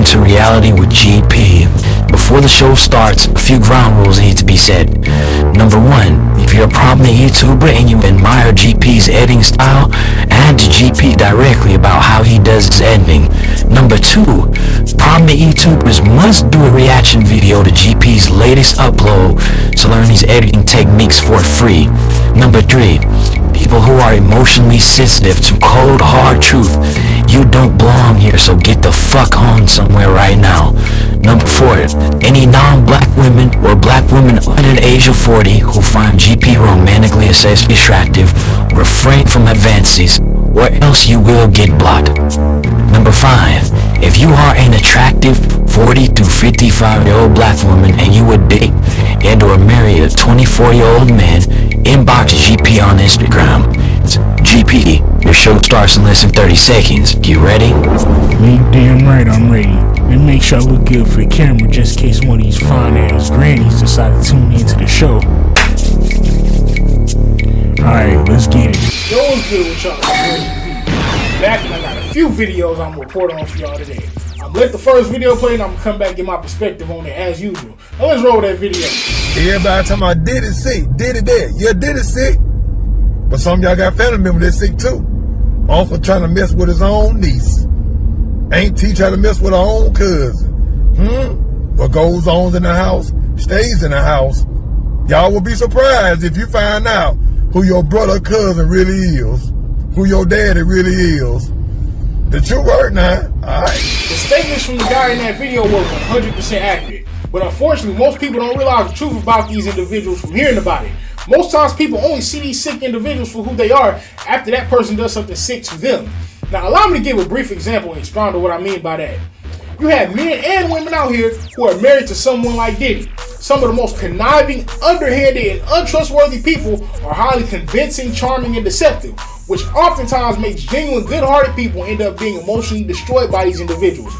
Welcome to Reality with GP. Before the show starts, a few ground rules need to be said. Number 1, if you're a prominent YouTuber and you admire GP's editing style, add to GP directly about how he does his editing. Number 2, prominent YouTubers must do a reaction video to GP's latest upload to learn his editing techniques for free. Number 3, people who are emotionally sensitive to cold, hard truth, you don't belong here, so get the fuck on somewhere right now. Number 4, any non-black women or black women under the age of 40 who find GP romantically or sexually attractive, refrain from advances, or else you will get blocked. Number 5, if you are an attractive 40 to 55-year-old black woman and you would date and or marry a 24-year-old man, inbox GP on Instagram. It's GP, your show starts in less than 30 seconds. You ready? You damn right I'm ready. And make sure I look good for the camera just in case one of these fine ass grannies decide to tune into the show. Alright, let's get it. Yo, what's good with y'all? Back and I got a few videos I'm gonna report on for y'all today. I'm let the first video play and I'm gonna come back and get my perspective on it as usual. Now let's roll that video. Everybody talking about did it sick, did it dead. Yeah, did it sick. But some of y'all got family members that sick too. Uncle trying to mess with his own niece. Auntie trying to mess with her own cousin. What goes on in the house stays in the house. Y'all will be surprised if you find out who your brother or cousin really is. Who your daddy really is. The true word now. Alright. The statements from the guy in that video were 100% accurate. But unfortunately, most people don't realize the truth about these individuals from hearing about it. Most times people only see these sick individuals for who they are after that person does something sick to them. Now allow me to give a brief example and expound on what I mean by that. You have men and women out here who are married to someone like Diddy. Some of the most conniving, underhanded, and untrustworthy people are highly convincing, charming, and deceptive, which oftentimes makes genuine, good-hearted people end up being emotionally destroyed by these individuals.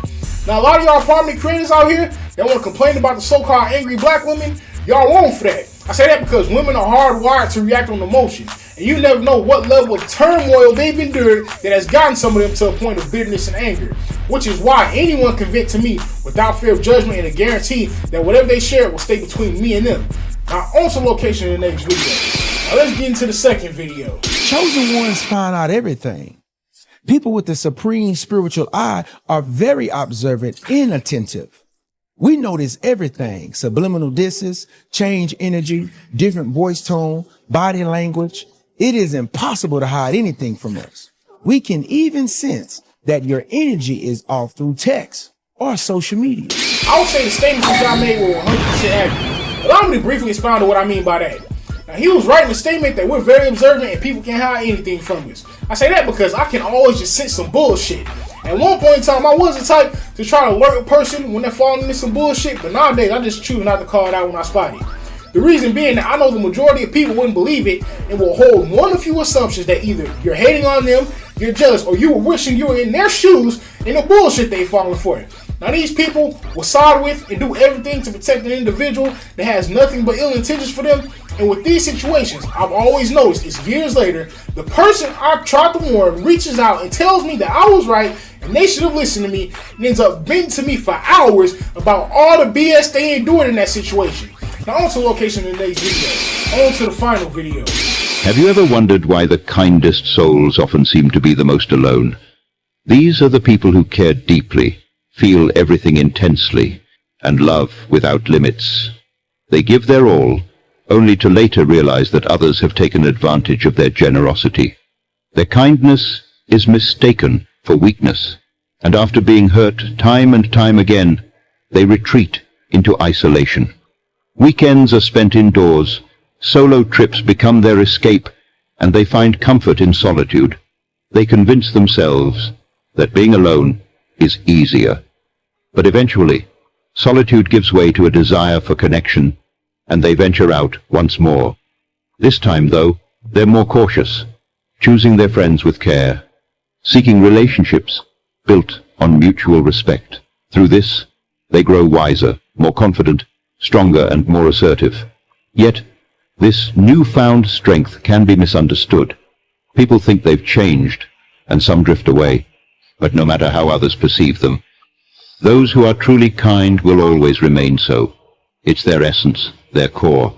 Now a lot of y'all prominent creators out here that want to complain about the so-called angry black women, y'all wrong for that. I say that because women are hardwired to react on emotion, and you never know what level of turmoil they've endured that has gotten some of them to a point of bitterness and anger, which is why anyone can vent to me without fear of judgment and a guarantee that whatever they share will stay between me and them. Now on to location in the next video. Now let's get into the second video. Chosen ones find out everything. People with the supreme spiritual eye are very observant and attentive. We notice everything: subliminal disses, change energy, different voice tone, body language. It is impossible to hide anything from us. We can even sense that your energy is off through text or social media. I would say the statements that I made were 100% accurate. Allow me to briefly expound on what I mean by that. Now, he was writing a statement that we're very observant and people can't hide anything from us. I say that because I can always just sense some bullshit. At one point in time, I was the type to try to alert a person when they're falling into some bullshit, but nowadays I just choose not to call it out when I spot it. The reason being that I know the majority of people wouldn't believe it and will hold one of few assumptions that either you're hating on them, you're jealous, or you were wishing you were in their shoes in the bullshit they falling for. Now these people will side with and do everything to protect an individual that has nothing but ill intentions for them. And with these situations, I've always noticed it's years later, the person I tried to warn reaches out and tells me that I was right and they should have listened to me, and ends up venting to me for hours about all the BS they endured in that situation. Now on to location in the next video. On to the final video. Have you ever wondered why the kindest souls often seem to be the most alone? These are the people who care deeply, feel everything intensely, and love without limits. They give their all, only to later realize that others have taken advantage of their generosity. Their kindness is mistaken for weakness, and after being hurt time and time again, they retreat into isolation. Weekends are spent indoors, solo trips become their escape, and they find comfort in solitude. They convince themselves that being alone is easier. But eventually, solitude gives way to a desire for connection, and they venture out once more. This time, though, they're more cautious, choosing their friends with care, seeking relationships built on mutual respect. Through this, they grow wiser, more confident, stronger, and more assertive. Yet, this newfound strength can be misunderstood. People think they've changed, and some drift away. But no matter how others perceive them, Those who are truly kind will always remain so. It's their essence, their core.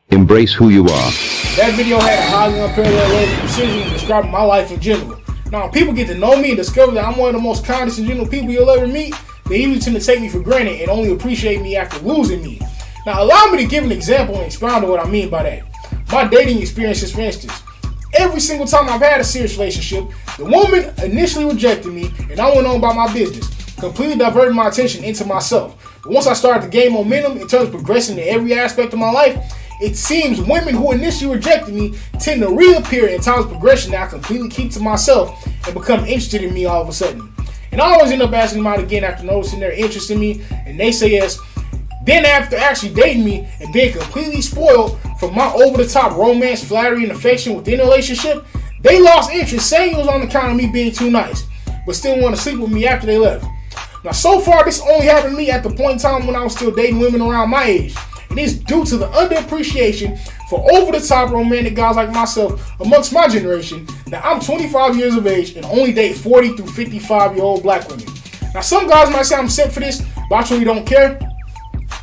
Embrace who you are. That video had a highly unparalleled level of precision describing my life in general. Now, when people get to know me and discover that I'm one of the most kindest and gentle people you'll ever meet, they usually tend to take me for granted and only appreciate me after losing me. Now, allow me to give an example and expound on what I mean by that. My dating experiences, for instance. Every single time I've had a serious relationship, the woman initially rejected me and I went on about my business, completely diverting my attention into myself. But once I started to gain momentum in terms of progressing in every aspect of my life, it seems women who initially rejected me tend to reappear in times of progression that I completely keep to myself and become interested in me all of a sudden. And I always end up asking them out again after noticing their interest in me, and they say yes. Then after actually dating me and being completely spoiled from my over-the-top romance, flattery, and affection within the relationship, they lost interest, saying it was on account of me being too nice, but still want to sleep with me after they left. Now, so far, this only happened to me at the point in time when I was still dating women around my age. And it's due to the underappreciation for over-the-top romantic guys like myself amongst my generation that I'm 25 years of age and only date 40 through 55-year-old black women. Now, some guys might say I'm set for this, but I truly don't care.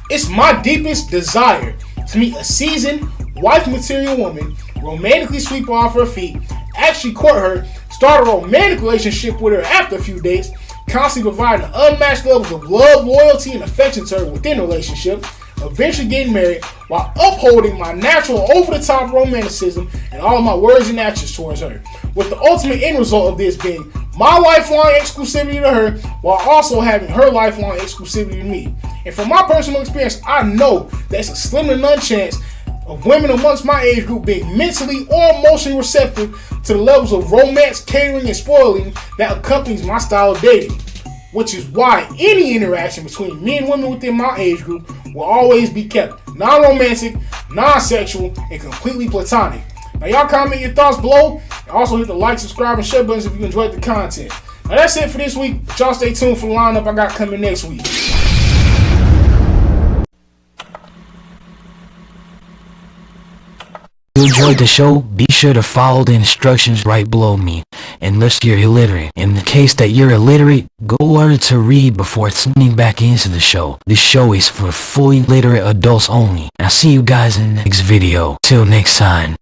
It's my deepest desire to meet a seasoned, wife-material woman, romantically sweep her off her feet, actually court her, start a romantic relationship with her after a few dates, constantly providing unmatched levels of love, loyalty, and affection to her within the relationship, eventually getting married while upholding my natural over-the-top romanticism and all of my words and actions towards her, with the ultimate end result of this being my lifelong exclusivity to her while also having her lifelong exclusivity to me. And from my personal experience, I know there's a slim to none chance of women amongst my age group being mentally or emotionally receptive to the levels of romance, catering, and spoiling that accompanies my style of dating. Which is why any interaction between me and women within my age group will always be kept non-romantic, non-sexual, and completely platonic. Now, y'all comment your thoughts below, and also hit the like, subscribe, and share buttons if you enjoyed the content. Now, that's it for this week, but y'all stay tuned for the lineup I got coming next week. If you enjoyed the show, be sure to follow the instructions right below me, unless you're illiterate. In the case that you're illiterate, go learn to read before tuning back into the show. This show is for fully literate adults only. I'll see you guys in the next video. Till next time.